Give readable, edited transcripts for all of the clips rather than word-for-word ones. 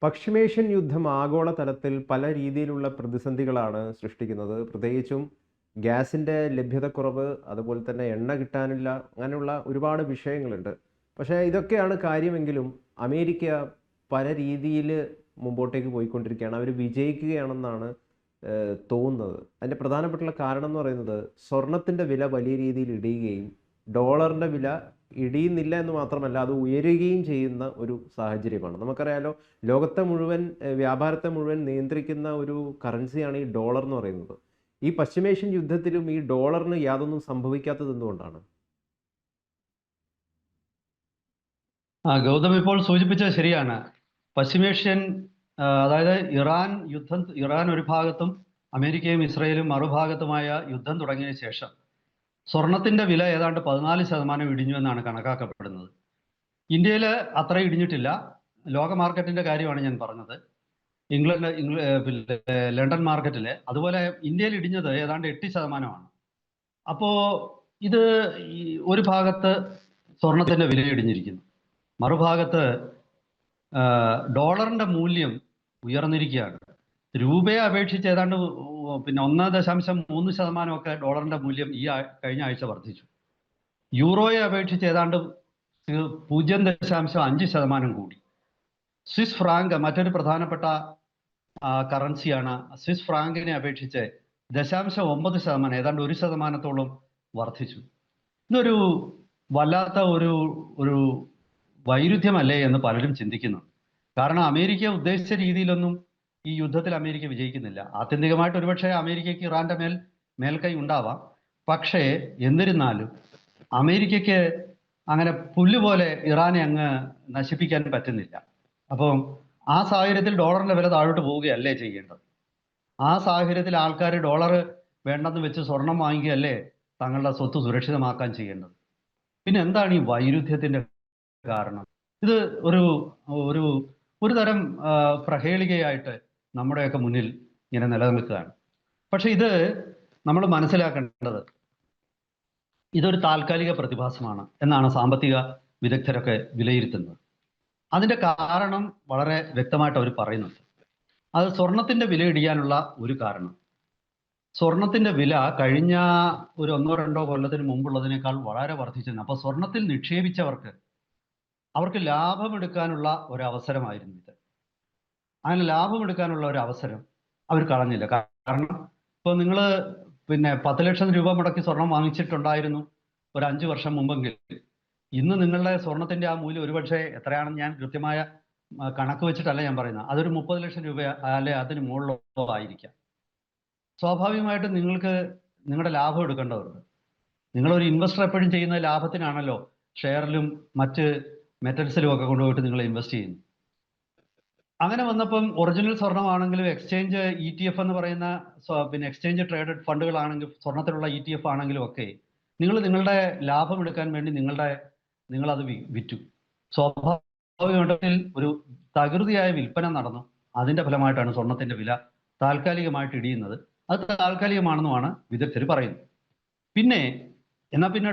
പശ്ചിമേഷ്യൻ യുദ്ധം ആഗോളതലത്തിൽ പല രീതിയിലുള്ള പ്രതിസന്ധികളാണ് സൃഷ്ടിക്കുന്നത്. പ്രത്യേകിച്ചും ഗ്യാസിൻ്റെ ലഭ്യതക്കുറവ്, അതുപോലെ തന്നെ എണ്ണ കിട്ടാനില്ല, അങ്ങനെയുള്ള ഒരുപാട് വിഷയങ്ങളുണ്ട്. പക്ഷേ ഇതൊക്കെയാണ് കാര്യമെങ്കിലും അമേരിക്ക പല രീതിയിൽ മുമ്പോട്ടേക്ക് പോയിക്കൊണ്ടിരിക്കുകയാണ്. അവർ വിജയിക്കുകയാണെന്നാണ് തോന്നുന്നത്. അതിൻ്റെ പ്രധാനപ്പെട്ടുള്ള കാരണം എന്ന് പറയുന്നത് സ്വർണത്തിൻ്റെ വില വലിയ രീതിയിൽ ഇടിയുകയും ഡോളറിൻ്റെ വില ഇടിയുന്നില്ല എന്ന് മാത്രമല്ല അത് ഉയരുകയും ചെയ്യുന്ന ഒരു സാഹചര്യമാണ്. നമുക്കറിയാലോ, ലോകത്തെ മുഴുവൻ വ്യാപാരത്തെ മുഴുവൻ നിയന്ത്രിക്കുന്ന ഒരു കറൻസിയാണ് ഈ ഡോളർ എന്ന് പറയുന്നത്. ഈ പശ്ചിമേഷ്യൻ യുദ്ധത്തിലും ഈ ഡോളറിന് യാതൊന്നും സംഭവിക്കാത്തത് എന്തുകൊണ്ടാണ്? ഗൗതം ഇപ്പോൾ സൂചിപ്പിച്ചത് ശരിയാണ്. പശ്ചിമേഷ്യൻ അതായത് ഇറാൻ ഒരു ഭാഗത്തും അമേരിക്കയും ഇസ്രയേലും മറുഭാഗത്തുമായ യുദ്ധം തുടങ്ങിയ ശേഷം സ്വർണത്തിന്റെ വില ഏതാണ്ട് 14% ഇടിഞ്ഞു എന്നാണ് കണക്കാക്കപ്പെടുന്നത്. ഇന്ത്യയിൽ അത്ര ഇടിഞ്ഞിട്ടില്ല. ലോക മാർക്കറ്റിന്റെ കാര്യമാണ് ഞാൻ പറഞ്ഞത്. ലണ്ടൻ മാർക്കറ്റില് അതുപോലെ ഇന്ത്യയിൽ ഇടിഞ്ഞത് ഏതാണ്ട് 8%. അപ്പോ ഇത് ഒരു ഭാഗത്ത് സ്വർണത്തിന്റെ വില ഇടിഞ്ഞിരിക്കുന്നു, മറുഭാഗത്ത് ഡോളറിന്റെ മൂല്യം ഉയർന്നിരിക്കുകയാണ്. രൂപയെ അപേക്ഷിച്ച് ഏതാണ്ട് 1.3% ഡോളറിന്റെ മൂല്യം കഴിഞ്ഞ ആഴ്ച വർദ്ധിച്ചു. യൂറോയെ അപേക്ഷിച്ച് ഏതാണ്ട് 0.5% കൂടി. സ്വിസ് ഫ്രാങ്ക് മറ്റൊരു പ്രധാനപ്പെട്ട കറൻസിയാണ്. സ്വിസ് ഫ്രാങ്കിനെ അപേക്ഷിച്ച് 0.9%, ഏതാണ്ട് 1%-ഓളം വർദ്ധിച്ചു. ഇതൊരു വല്ലാത്ത ഒരു വൈരുദ്ധ്യമല്ലേ എന്ന് പലരും ചിന്തിക്കുന്നുണ്ട്. കാരണം അമേരിക്ക ഉദ്ദേശിച്ച രീതിയിലൊന്നും ഈ യുദ്ധത്തിൽ അമേരിക്ക വിജയിക്കുന്നില്ല. ആത്യന്തികമായിട്ട് ഒരുപക്ഷെ അമേരിക്കയ്ക്ക് ഇറാന്റെ മേൽക്കൈ ഉണ്ടാവാം. പക്ഷേ എന്നിരുന്നാലും അമേരിക്കയ്ക്ക് അങ്ങനെ പുല്ലുപോലെ ഇറാനെ അങ്ങ് നശിപ്പിക്കാൻ പറ്റുന്നില്ല. അപ്പം ആ സാഹചര്യത്തിൽ ഡോളറിന്റെ വില താഴോട്ട് പോവുകയല്ലേ ചെയ്യേണ്ടത്. ആ സാഹചര്യത്തിൽ ആൾക്കാർ ഡോളർ വേണ്ടെന്ന് വെച്ച് സ്വർണം വാങ്ങിക്കുകയല്ലേ തങ്ങളുടെ സ്വത്ത് സുരക്ഷിതമാക്കാൻ ചെയ്യേണ്ടത്. പിന്നെ എന്താണ് ഈ വൈരുദ്ധ്യത്തിന്റെ കാരണം? ഇത് ഒരു ഒരു ഒരു തരം പ്രഹേളികയായിട്ട് നമ്മുടെയൊക്കെ മുന്നിൽ ഇങ്ങനെ നിലനിൽക്കുകയാണ്. പക്ഷെ ഇത് നമ്മൾ മനസ്സിലാക്കേണ്ടത് ഇതൊരു താൽക്കാലിക പ്രതിഭാസമാണ് എന്നാണ് സാമ്പത്തിക വിദഗ്ധരൊക്കെ വിലയിരുത്തുന്നത്. അതിന്റെ കാരണം വളരെ വ്യക്തമായിട്ട് അവർ പറയുന്നുണ്ട്. അത് സ്വർണത്തിന്റെ വില ഇടിയാനുള്ള ഒരു കാരണം, സ്വർണത്തിന്റെ വില കഴിഞ്ഞ ഒരു 1-2 കൊല്ലത്തിന് മുമ്പുള്ളതിനേക്കാൾ വളരെ വർദ്ധിച്ചിരുന്നു. അപ്പൊ സ്വർണത്തിൽ നിക്ഷേപിച്ചവർക്ക് അവർക്ക് ലാഭമെടുക്കാനുള്ള ഒരു അവസരമായിരുന്നു ഇത്. അങ്ങനെ ലാഭമെടുക്കാനുള്ള ഒരു അവസരം അവർ കളഞ്ഞില്ല. കാരണം ഇപ്പോൾ നിങ്ങൾ 10 ലക്ഷം രൂപ മുടക്കി സ്വർണം വാങ്ങിച്ചിട്ടുണ്ടായിരുന്നു ഒരു 5 വർഷം മുമ്പെങ്കിൽ, ഇന്ന് നിങ്ങളുടെ സ്വർണത്തിന്റെ ആ മൂല്യം ഒരുപക്ഷെ എത്രയാണെന്ന് ഞാൻ കൃത്യമായ കണക്ക് വെച്ചിട്ടല്ല ഞാൻ പറയുന്നത്, അതൊരു 30 ലക്ഷം രൂപ അല്ലെ അതിന് മുകളിലോ ആയിരിക്കാം. സ്വാഭാവികമായിട്ടും നിങ്ങൾക്ക് നിങ്ങളുടെ ലാഭം എടുക്കേണ്ടതുണ്ട്. നിങ്ങളൊരു ഇൻവെസ്റ്റർ എപ്പോഴും ചെയ്യുന്ന ലാഭത്തിനാണല്ലോ ഷെയറിലും മറ്റ് മെറ്റൽസിലും ഒക്കെ കൊണ്ടുപോയിട്ട് നിങ്ങൾ ഇൻവെസ്റ്റ് ചെയ്യുന്നു. അങ്ങനെ വന്നപ്പം ഒറിജിനൽ സ്വർണ്ണമാണെങ്കിലും എക്സ്ചേഞ്ച് ETF എന്ന് പറയുന്ന എക്സ്ചേഞ്ച് ട്രേഡഡ് ഫണ്ടുകളാണെങ്കിൽ സ്വർണത്തിലുള്ള ETF ആണെങ്കിലും ഒക്കെ നിങ്ങളുടെ ലാഭം എടുക്കാൻ വേണ്ടി നിങ്ങളത് വിറ്റു. സ്വാഭാവികമായിട്ട് ഒരു തകൃതിയായ വിൽപ്പന നടന്നു. അതിന്റെ ഫലമായിട്ടാണ് സ്വർണത്തിന്റെ വില താൽക്കാലികമായിട്ട് ഇടിയുന്നത്. അത് താൽക്കാലികമാണെന്നുമാണ് വിദഗ്ധർ പറയുന്നത്. പിന്നെ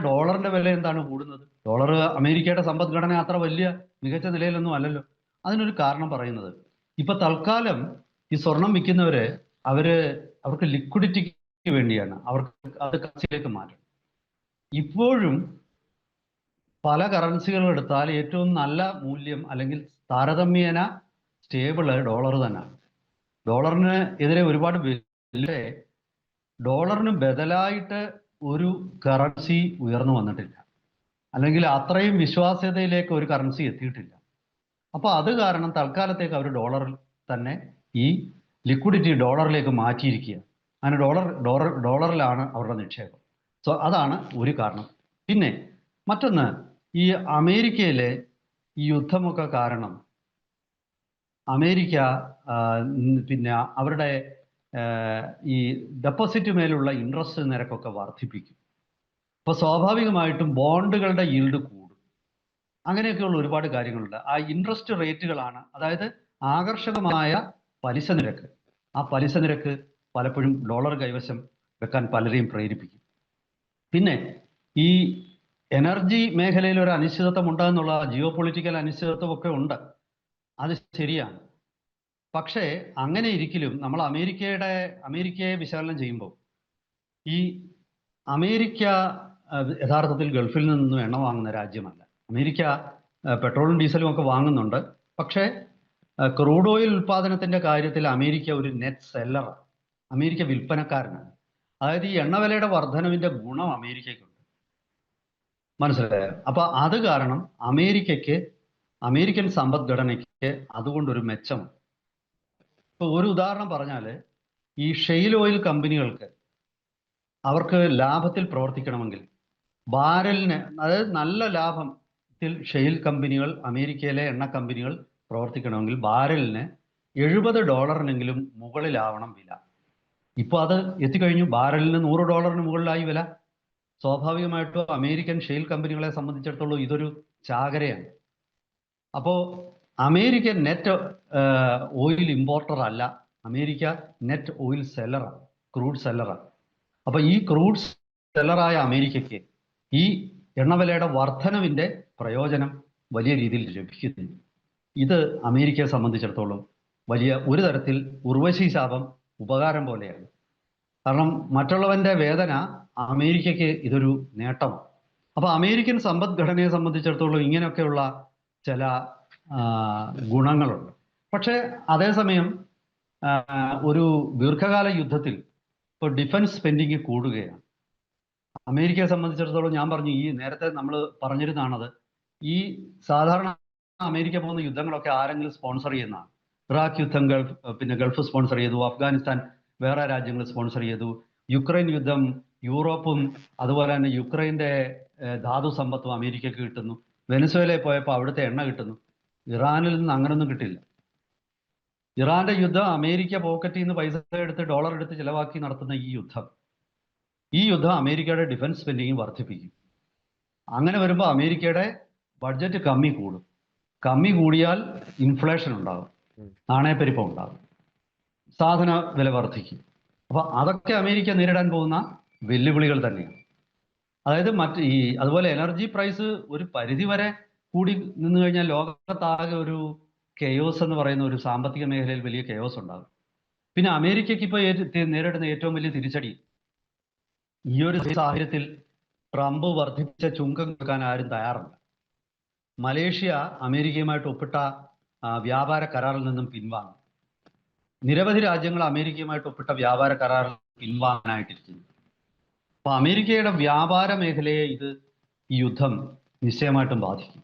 ഡോളറിന്റെ വില എന്താണ് കൂടുന്നത്? ഡോളർ അമേരിക്കയുടെ സമ്പദ്ഘടന അത്ര വലിയ മികച്ച നിലയിലൊന്നും അല്ലല്ലോ. അതിനൊരു കാരണം പറയുന്നത്, ഇപ്പൊ തൽക്കാലം ഈ സ്വർണം വിൽക്കുന്നവര് അവർക്ക് ലിക്വിഡിറ്റിക്ക് വേണ്ടിയാണ്, അവർക്ക് അത് കറൻസിയിലേക്ക് മാറ്റണം. ഇപ്പോഴും പല കറൻസികൾ എടുത്താൽ ഏറ്റവും നല്ല മൂല്യം അല്ലെങ്കിൽ താരതമ്യേന സ്റ്റേബിള് ഡോളർ തന്നെയാണ്. ഡോളറിന് എതിരെ ഒരുപാട് ഡോളറിന് ബദലായിട്ട് ഒരു കറൻസി ഉയർന്നു വന്നിട്ടില്ല, അല്ലെങ്കിൽ അത്രയും വിശ്വാസ്യതയിലേക്ക് ഒരു കറൻസി എത്തിയിട്ടില്ല. അപ്പൊ അത് കാരണം തൽക്കാലത്തേക്ക് അവർ ഡോളറിൽ തന്നെ ഈ ലിക്വിഡിറ്റി ഡോളറിലേക്ക് മാറ്റിയിരിക്കുക. അങ്ങനെ ഡോളറിലാണ് അവരുടെ നിക്ഷേപം. അതാണ് ഒരു കാരണം. പിന്നെ മറ്റൊന്ന്, ഈ അമേരിക്കയിലെ ഈ യുദ്ധമൊക്കെ കാരണം അമേരിക്ക അവരുടെ ഈ ഡെപ്പോസിറ്റ് മേലുള്ള ഇൻട്രസ്റ്റ് നിരക്കൊക്കെ വർദ്ധിപ്പിക്കും. അപ്പൊ സ്വാഭാവികമായിട്ടും ബോണ്ടുകളുടെ ഈൽഡ് കൂടും. അങ്ങനെയൊക്കെയുള്ള ഒരുപാട് കാര്യങ്ങളുണ്ട്. ആ ഇൻട്രസ്റ്റ് റേറ്റുകളാണ്, അതായത് ആകർഷകമായ പലിശ നിരക്ക്. ആ പലിശ നിരക്ക് പലപ്പോഴും ഡോളർ കൈവശം വെക്കാൻ പലരെയും പ്രേരിപ്പിക്കും. പിന്നെ ഈ എനർജി മേഖലയിൽ ഒരു അനിശ്ചിതത്വം ഉണ്ടെന്നുള്ള ജിയോ പൊളിറ്റിക്കൽ അനിശ്ചിതത്വം ഒക്കെ ഉണ്ട്, അത് ശരിയാണ്. പക്ഷേ അങ്ങനെ ഇരിക്കലും നമ്മൾ അമേരിക്കയെ വിശകലനം ചെയ്യുമ്പോൾ ഈ അമേരിക്ക യഥാർത്ഥത്തിൽ ഗൾഫിൽ നിന്നും എണ്ണ വാങ്ങുന്ന രാജ്യമല്ല. അമേരിക്ക പെട്രോളും ഡീസലും ഒക്കെ വാങ്ങുന്നുണ്ട്. പക്ഷേ ക്രൂഡ് ഓയിൽ ഉൽപാദനത്തിന്റെ കാര്യത്തിൽ അമേരിക്ക ഒരു നെറ്റ് സെല്ലറാണ്. അമേരിക്ക വിൽപ്പനക്കാരനാണ്. അതായത് ഈ എണ്ണവിലയുടെ വർധനവിന്റെ ഗുണം അമേരിക്കയ്ക്കുണ്ട്. മനസ്സിലായോ? അപ്പൊ അത് കാരണം അമേരിക്കൻ സമ്പദ്ഘടനയ്ക്ക് അതുകൊണ്ടൊരു മെച്ചമുണ്ട്. ഇപ്പൊ ഒരു ഉദാഹരണം പറഞ്ഞാൽ, ഈ ഷെയിൽ ഓയിൽ കമ്പനികൾക്ക് അവർക്ക് ലാഭത്തിൽ പ്രവർത്തിക്കണമെങ്കിൽ ബാരലിന്, അതായത് നല്ല ലാഭത്തിൽ ഷെയിൽ കമ്പനികൾ, അമേരിക്കയിലെ എണ്ണ കമ്പനികൾ പ്രവർത്തിക്കണമെങ്കിൽ ബാരലിന് $70 മുകളിലാവണം വില. ഇപ്പോൾ അത് എത്തിക്കഴിഞ്ഞു. ബാരലിന് $100 മുകളിലായി വില. സ്വാഭാവികമായിട്ടും അമേരിക്കൻ ഷെയിൽ കമ്പനികളെ സംബന്ധിച്ചിടത്തോളം ഇതൊരു ചാകരയാണ്. അപ്പോൾ അമേരിക്ക നെറ്റ് ഓയിൽ ഇമ്പോർട്ടർ അല്ല, അമേരിക്ക നെറ്റ് ഓയിൽ സെല്ലറാണ്, ക്രൂഡ് സെല്ലറാണ്. അപ്പൊ ഈ ക്രൂഡ് സെല്ലറായ അമേരിക്കയ്ക്ക് ഈ എണ്ണവിലയുടെ വർധനവിന്റെ പ്രയോജനം വലിയ രീതിയിൽ ലഭിക്കുന്നു. ഇത് അമേരിക്കയെ സംബന്ധിച്ചിടത്തോളം വലിയ ഒരു തരത്തിൽ ഉർവശി ശാപം ഉപകാരം പോലെയാണ്. കാരണം മറ്റുള്ളവന്റെ വേദന അമേരിക്കയ്ക്ക് ഇതൊരു നേട്ടമാണ്. അപ്പൊ അമേരിക്കൻ സമ്പദ്ഘടനയെ സംബന്ധിച്ചിടത്തോളം ഇങ്ങനെയൊക്കെയുള്ള ചില ഗുണങ്ങളുണ്ട്. പക്ഷേ അതേസമയം ഒരു ദീർഘകാല യുദ്ധത്തിൽ ഇപ്പോൾ ഡിഫൻസ് സ്പെൻഡിങ് കൂടുകയാണ്. അമേരിക്കയെ സംബന്ധിച്ചിടത്തോളം ഞാൻ പറഞ്ഞു, ഈ നേരത്തെ നമ്മൾ പറഞ്ഞിരുന്നാണത്, ഈ സാധാരണ അമേരിക്ക പോകുന്ന യുദ്ധങ്ങളൊക്കെ ആരെങ്കിലും സ്പോൺസർ ചെയ്യുന്നതാണ്. ഇറാഖ് യുദ്ധം ഗൾഫ് സ്പോൺസർ ചെയ്തു, അഫ്ഗാനിസ്ഥാൻ വേറെ രാജ്യങ്ങൾ സ്പോൺസർ ചെയ്തു, യുക്രൈൻ യുദ്ധം യൂറോപ്പും അതുപോലെ തന്നെ യുക്രൈൻ്റെ ധാതു സമ്പത്തും അമേരിക്കക്ക് കിട്ടുന്നു. വെനസ്വേലയിൽ പോയപ്പോൾ അവിടുത്തെ എണ്ണ കിട്ടുന്നു. ഇറാനിൽ നിന്ന് അങ്ങനൊന്നും കിട്ടില്ല. ഇറാന്റെ യുദ്ധം അമേരിക്ക പോക്കറ്റിൽ നിന്ന് പൈസ എടുത്ത് ഡോളർ എടുത്ത് ചിലവാക്കി നടത്തുന്ന ഈ യുദ്ധം അമേരിക്കയുടെ ഡിഫൻസ് സ്പെൻഡിങ് വർദ്ധിപ്പിക്കും. അങ്ങനെ വരുമ്പോൾ അമേരിക്കയുടെ ബഡ്ജറ്റ് കമ്മി കൂടിയാൽ ഇൻഫ്ലേഷൻ ഉണ്ടാകും, നാണയപ്പെരുപ്പം ഉണ്ടാകും, സാധന വില വർദ്ധിക്കും. അപ്പൊ അതൊക്കെ അമേരിക്ക നേരിടാൻ പോകുന്ന വെല്ലുവിളികൾ തന്നെയാണ്. അതായത് അതുപോലെ എനർജി പ്രൈസ് ഒരു പരിധി വരെ കൂടി നിന്ന് കഴിഞ്ഞാൽ ലോകത്താകെ ഒരു കെയോസ് എന്ന് പറയുന്ന ഒരു സാമ്പത്തിക മേഖലയിൽ വലിയ കെയോസ് ഉണ്ടാകും. പിന്നെ അമേരിക്കയ്ക്ക് ഇപ്പോൾ നേരിടുന്ന ഏറ്റവും വലിയ തിരിച്ചടി, ഈ ഒരു സാഹചര്യത്തിൽ ട്രംപ് വർദ്ധിപ്പിച്ച ചുങ്കം കൊടുക്കാൻ ആരും തയ്യാറല്ല. മലേഷ്യ അമേരിക്കയുമായിട്ട് ഒപ്പിട്ട വ്യാപാര കരാറിൽ നിന്നും പിൻവാങ്ങും. നിരവധി രാജ്യങ്ങൾ അമേരിക്കയുമായിട്ട് ഒപ്പിട്ട വ്യാപാര കരാറിൽ പിൻവാങ്ങാനായിട്ടിരിക്കുന്നു. അപ്പൊ അമേരിക്കയുടെ വ്യാപാര മേഖലയെ ഈ യുദ്ധം നിശ്ചയമായിട്ടും ബാധിക്കും.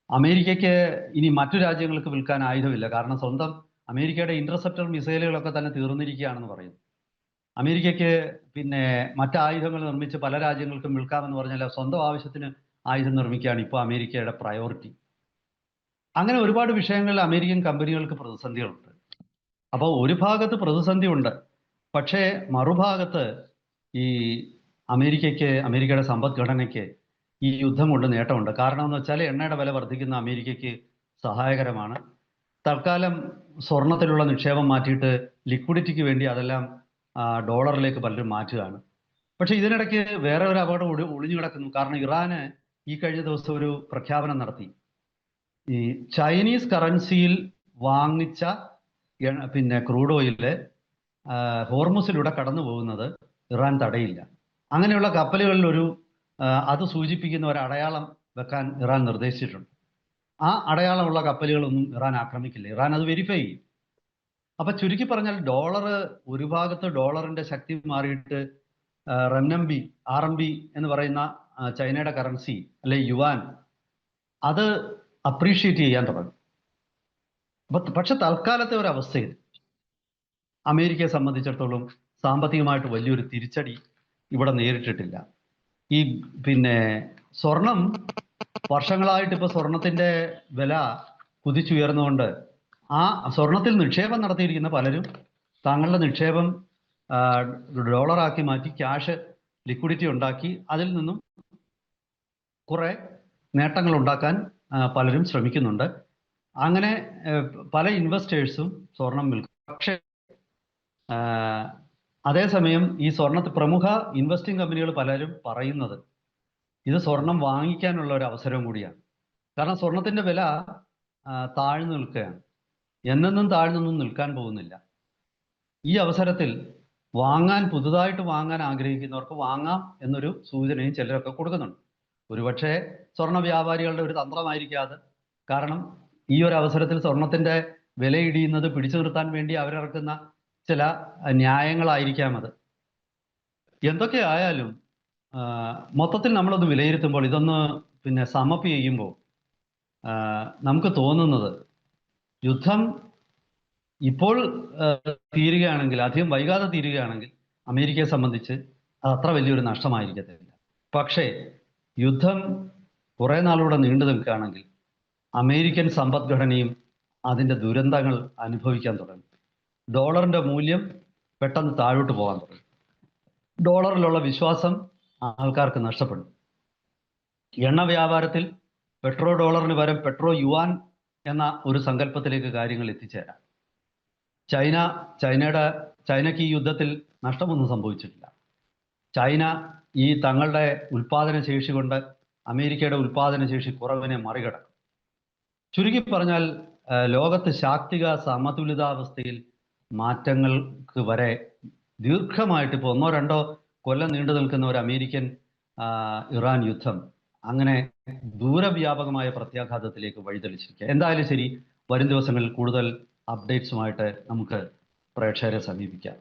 അമേരിക്കയ്ക്ക് ഇനി മറ്റു രാജ്യങ്ങൾക്ക് വിൽക്കാൻ ആയുധമില്ല. കാരണം സ്വന്തം അമേരിക്കയുടെ ഇന്റർസെപ്റ്റർ മിസൈലുകളൊക്കെ തന്നെ തീർന്നിരിക്കുകയാണെന്ന് പറയുന്നു. അമേരിക്കയ്ക്ക് പിന്നെ മറ്റായുധങ്ങൾ നിർമ്മിച്ച് പല രാജ്യങ്ങൾക്കും വിൽക്കാമെന്ന് പറഞ്ഞാൽ സ്വന്തം ആവശ്യത്തിന് ആയുധം നിർമ്മിക്കുകയാണ് ഇപ്പോൾ അമേരിക്കയുടെ പ്രയോറിറ്റി. അങ്ങനെ ഒരുപാട് വിഷയങ്ങളിൽ അമേരിക്കൻ കമ്പനികൾക്ക് പ്രതിസന്ധികളുണ്ട്. അപ്പോൾ ഒരു ഭാഗത്ത് പ്രതിസന്ധി ഉണ്ട്, പക്ഷേ മറുഭാഗത്ത് ഈ അമേരിക്കയുടെ സമ്പദ്ഘടനയ്ക്ക് ഈ യുദ്ധം കൊണ്ട് നേട്ടമുണ്ട്. കാരണം എന്ന് വെച്ചാൽ എണ്ണയുടെ വില വർദ്ധിക്കുന്ന അമേരിക്കയ്ക്ക് സഹായകരമാണ്. തൽക്കാലം സ്വർണത്തിലുള്ള നിക്ഷേപം മാറ്റിയിട്ട് ലിക്വിഡിറ്റിക്ക് വേണ്ടി അതെല്ലാം ഡോളറിലേക്ക് പലരും മാറ്റുകയാണ്. പക്ഷെ ഇതിനിടയ്ക്ക് വേറെ ഒരു അപകടം ഒളിഞ്ഞു കിടക്കുന്നു. കാരണം ഇറാന് ഈ കഴിഞ്ഞ ദിവസം ഒരു പ്രഖ്യാപനം നടത്തി. ഈ ചൈനീസ് കറൻസിയിൽ വാങ്ങിച്ച ക്രൂഡ് ഓയില് ഹോർമുസിലൂടെ കടന്നു പോകുന്നത് ഇറാൻ തടയില്ല. അങ്ങനെയുള്ള കപ്പലുകളിൽ അത് സൂചിപ്പിക്കുന്ന ഒരു അടയാളം വെക്കാൻ ഇറാൻ നിർദ്ദേശിച്ചിട്ടുണ്ട്. ആ അടയാളമുള്ള കപ്പലുകളൊന്നും ഇറാൻ ആക്രമിക്കില്ല. ഇറാൻ അത് വെരിഫൈ ചെയ്യും. അപ്പൊ ചുരുക്കി പറഞ്ഞാൽ ഒരു ഭാഗത്ത് ഡോളറിന്റെ ശക്തി മാറിയിട്ട് RMB എന്ന് പറയുന്ന ചൈനയുടെ കറൻസി അല്ലെ യുവാൻ അത് അപ്രീഷിയേറ്റ് ചെയ്യാൻ തുടങ്ങും. പക്ഷെ തൽക്കാലത്തെ ഒരു അവസ്ഥയിൽ അമേരിക്കയെ സംബന്ധിച്ചിടത്തോളം സാമ്പത്തികമായിട്ട് വലിയൊരു തിരിച്ചടി ഇവിടെ നേരിട്ടിട്ടില്ല. ഈ സ്വർണം വർഷങ്ങളായിട്ട് ഇപ്പോൾ സ്വർണത്തിന്റെ വില കുതിച്ചുയർന്നുകൊണ്ട് ആ സ്വർണത്തിൽ നിക്ഷേപം നടത്തിയിരിക്കുന്ന പലരും തങ്ങളുടെ നിക്ഷേപം ഡോളറാക്കി മാറ്റി ക്യാഷ് ലിക്വിഡിറ്റി ഉണ്ടാക്കി അതിൽ നിന്നും കുറെ നേട്ടങ്ങൾ ഉണ്ടാക്കാൻ പലരും ശ്രമിക്കുന്നുണ്ട്. അങ്ങനെ പല ഇൻവെസ്റ്റേഴ്സും സ്വർണം വിൽക്കും. പക്ഷേ അതേസമയം ഈ പ്രമുഖ ഇൻവെസ്റ്റിംഗ് കമ്പനികൾ പലരും പറയുന്നത് ഇത് സ്വർണം വാങ്ങിക്കാനുള്ള ഒരു അവസരം കൂടിയാണ്. കാരണം സ്വർണത്തിന്റെ വില താഴ്ന്നു നിൽക്കുകയാണ്. എന്നെന്നും താഴ്ന്നൊന്നും നിൽക്കാൻ പോകുന്നില്ല. ഈ അവസരത്തിൽ പുതുതായിട്ട് വാങ്ങാൻ ആഗ്രഹിക്കുന്നവർക്ക് വാങ്ങാം എന്നൊരു സൂചനയും ചിലരൊക്കെ കൊടുക്കുന്നുണ്ട്. ഒരുപക്ഷെ സ്വർണ്ണ വ്യാപാരികളുടെ ഒരു തന്ത്രമായിരിക്കാതെ, കാരണം ഈ ഒരു അവസരത്തിൽ സ്വർണത്തിന്റെ വില ഇടിയുന്നത് പിടിച്ചു നിർത്താൻ വേണ്ടി അവരിറക്കുന്ന ചില ന്യായങ്ങളായിരിക്കാം അത്. എന്തൊക്കെ ആയാലും മൊത്തത്തിൽ നമ്മളൊന്ന് വിലയിരുത്തുമ്പോൾ, ഇതൊന്ന് സമപ്പ് ചെയ്യുമ്പോൾ നമുക്ക് തോന്നുന്നത്, യുദ്ധം ഇപ്പോൾ തീരുകയാണെങ്കിൽ, അധികം വൈകാതെ തീരുകയാണെങ്കിൽ അമേരിക്കയെ സംബന്ധിച്ച് അത് അത്ര വലിയൊരു നഷ്ടമായിരിക്കത്തില്ല. പക്ഷേ യുദ്ധം കുറെ നാളൂടെ നീണ്ടു നിൽക്കുകയാണെങ്കിൽ അമേരിക്കൻ സമ്പദ്ഘടനയും അതിൻ്റെ ദുരന്തങ്ങൾ അനുഭവിക്കാൻ തുടങ്ങും. ഡോളറിന്റെ മൂല്യം പെട്ടെന്ന് താഴോട്ട് പോകാൻ തുടങ്ങും. ഡോളറിലുള്ള വിശ്വാസം ആൾക്കാർക്ക് നഷ്ടപ്പെടും. എണ്ണ വ്യാപാരത്തിൽ പെട്രോ ഡോളറിന് പകരം പെട്രോ യുവാൻ എന്ന ഒരു സങ്കല്പത്തിലേക്ക് കാര്യങ്ങൾ എത്തിച്ചേരാം. ചൈനയ്ക്ക് ഈ യുദ്ധത്തിൽ നഷ്ടമൊന്നും സംഭവിച്ചിട്ടില്ല. ചൈന ഈ തങ്ങളുടെ ഉൽപാദന ശേഷി കൊണ്ട് അമേരിക്കയുടെ ഉൽപാദന ശേഷി കുറവിനെ മറികടക്കും. ചുരുക്കി പറഞ്ഞാൽ ലോകത്ത് ശാക്തിക സമതുലിതാവസ്ഥയിൽ മാറ്റങ്ങൾക്ക് വരെ ദീർഘമായിട്ട്, ഇപ്പോൾ 1-2 കൊല്ലം നീണ്ടു നിൽക്കുന്ന ഒരു അമേരിക്കൻ ഇറാൻ യുദ്ധം അങ്ങനെ ദൂരവ്യാപകമായ പ്രത്യാഘാതത്തിലേക്ക് വഴിതെളിച്ചിരിക്കുക. എന്തായാലും ശരി, വരും ദിവസങ്ങളിൽ കൂടുതൽ അപ്ഡേറ്റ്സുമായിട്ട് നമുക്ക് പ്രേക്ഷകരെ സമീപിക്കാം.